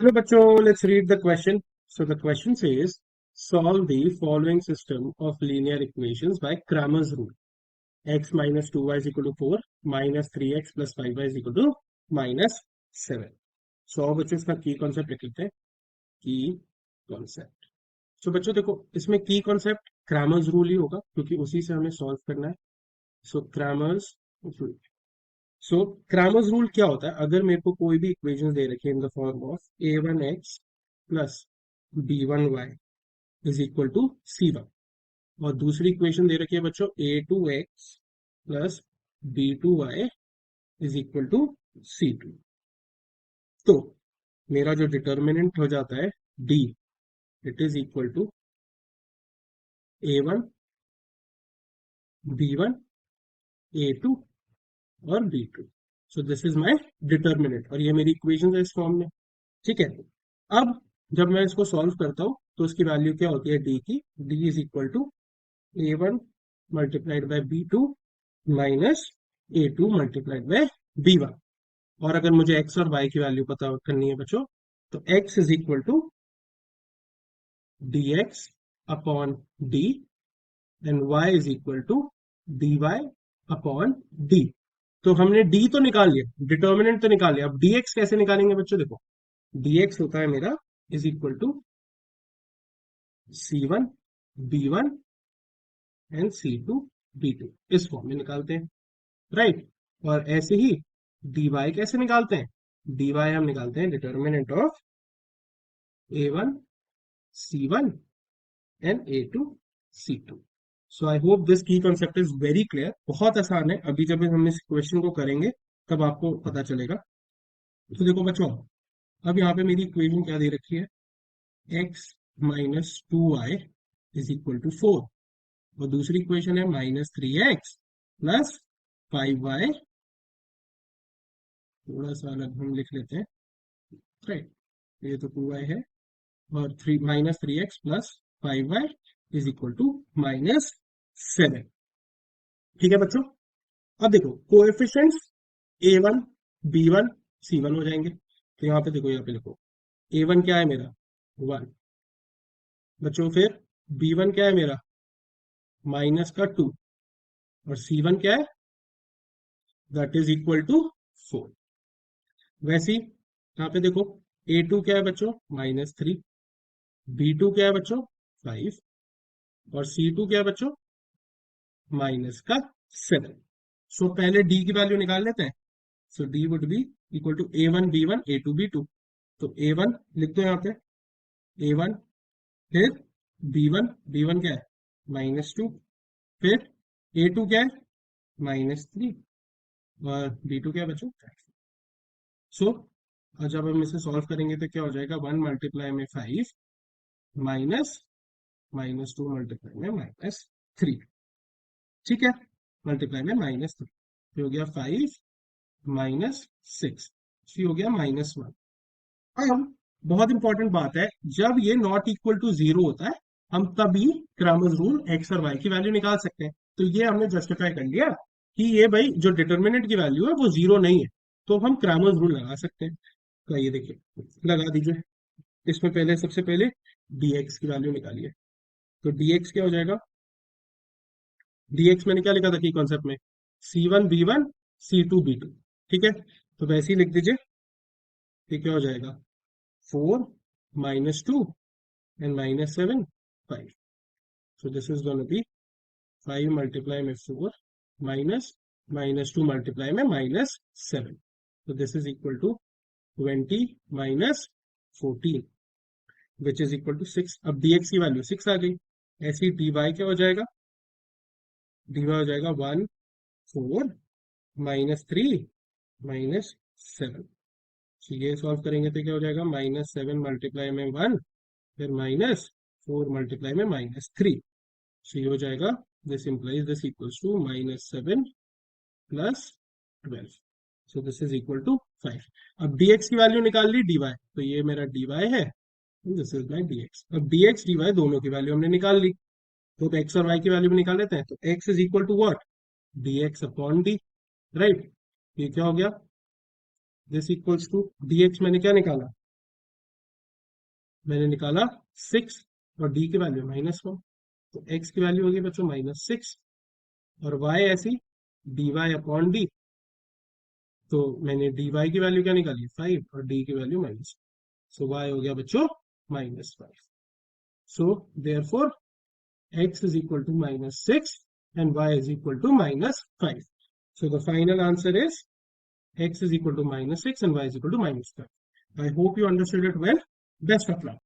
Hello, bachcho. Let's read the question. So the question says, solve the following system of linear equations by Cramer's rule. X minus 2y is equal to 4, minus 3x plus 5y is equal to minus 7. So बच्चों इसका की concept लिख लेते हैं. की concept. सो बच्चों देखो इसमें की कॉन्सेप्ट क्रैमर्स रूल ही होगा क्योंकि उसी से हमें सॉल्व करना है. सो क्रैमर्स रूल. सो क्रैमर्स रूल क्या होता है? अगर मेरे को कोई भी इक्वेशन दे रखी है in the form of a1x plus b1y is equal to c1 और दूसरी इक्वेशन दे रखी है बच्चों a2x plus b2y is equal to c2, तो मेरा जो डिटर्मिनेंट हो जाता है d, it is equal to a1 b1 a2 और b2. So this is my determinant और ये मेरी इक्वेशन है इस फॉर्म में. ठीक है. अब जब मैं इसको सॉल्व करता हूं तो इसकी वैल्यू क्या होती है डी की? D is equal to a1 multiplied by b2 minus a2 multiplied by b1. और अगर मुझे x और y की वैल्यू पता करनी है बच्चों तो x is equal to dx upon d and y is equal to dy upon d. तो हमने d तो निकाल लिया, डिटर्मिनेंट तो निकाल लिया. अब dx कैसे निकालेंगे बच्चों? देखो dx होता है मेरा is equal to c1 b1 and c2 b2. इस फॉर्म में निकालते हैं, राइट. और ऐसे ही dy कैसे निकालते हैं? dy हम निकालते हैं determinant of a1 c1 and a2 c2. So I hope this की कॉन्सेप्ट इज वेरी क्लियर. बहुत आसान है. अभी जब हम इस क्वेश्चन को करेंगे तब आपको पता चलेगा. तो देखो बच्चों, अब यहाँ पे मेरी इक्वेशन क्या दे रखी है? x minus 2y is equal to 4 और दूसरी इक्वेशन है माइनस 3x प्लस 5y. थोड़ा सा अलग हम लिख लेते हैं, राइट. ये तो 2y है और minus 3x plus 5y is equal to minus 7. ठीक है बच्चों. अब देखो कोएफिशिएंट्स a1 b1 c1 हो जाएंगे. तो यहाँ पे देखो, यहाँ पे लिखो a1 क्या है मेरा? 1 बच्चों. फिर b1 क्या है मेरा? माइनस का 2 और c1 क्या है? That is equal to 4. वैसे ही यहाँ पे देखो a2 क्या है बच्चों? माइनस 3. b2 क्या है बच्चों? 5 और c2 क्या है बच्चों? माइनस का 7. सो पहले d की वैल्यू निकाल लेते हैं. So d would be equal to a1 b1 a2 b2. तो a1 लिख दो यहाँ पे a1, फिर b1 क्या है? माइनस 2. फिर a2 क्या है? माइनस 3 और b2 क्या है बच्चों? सो जब हम इसे सॉल्व करेंगे तो क्या हो जाएगा? 1 मल्टीप्लाई में 5 माइनस माइनस 2 मल्टीप्लाई में माइनस 3. ठीक है. मल्टीप्लाई में माइनस 3 हो गया 5 माइनस 6. हो गया माइनस 1. अब बहुत इंपॉर्टेंट बात है, जब ये नॉट इक्वल टू 0 होता है हम तभी क्रैमर्स रूल एक्स और वाई की वैल्यू निकाल सकते हैं. तो ये हमने जस्टिफाई कर लिया कि ये भाई जो डिटर्मिनेंट की वैल्यू है वो 0 नहीं है, तो हम क्रैमर्स रूल लगा सकते हैं. तो ये देखिए लगा दीजिए. इसमें पहले सबसे पहले dx की वैल्यू निकालिए. तो dx क्या हो जाएगा? dx मैंने क्या लिखा था कि कॉन्सेप्ट में? c1 b1 c2 b2. ठीक है. तो वैसे ही लिख दीजिए. ये क्या हो जाएगा? 4 minus 2 and minus 7 5. So this is going to be 5 multiply में 4 minus 2 multiply में minus 7. So this is equal to 20 minus 14 which is equal to 6. अब dx की वैल्यू 6 आ गई. ऐसे ही dy क्या हो जाएगा? dy हो जाएगा 1 4 minus 3 minus 7. So ये सॉल्व करेंगे तो क्या हो जाएगा? माइनस 7 मल्टीप्लाई में 1 फिर माइनस 4 मल्टीप्लाई में माइनस 3. सो ये हो जाएगा this implies this equals to minus 7 plus 12. So this is equal to 5. अब dx की वैल्यू निकाल ली dy, तो ये मेरा dy है, दिस इज माई dx. अब dx dy दोनों की वैल्यू हमने निकाल ली, तो अब x और y की वैल्यू भी निकाल लेते हैं. तो x is equal to what? dx upon d, right. ये क्या हो गया? दिस इक्वल्स टू dx मैंने क्या निकाला? मैंने निकाला 6 और d की वैल्यू -1, तो x की वैल्यू होगी बच्चों -6 और y ऐसी dy अपॉन डी, तो मैंने dy की वैल्यू क्या निकाली 5 और d की वैल्यू -, सो y हो गया बच्चों -5. So therefore x is equal to -6 and y is equal to -5. So the final answer is x is equal to -6 and y is equal to -5. I hope you understood it well. Best of luck.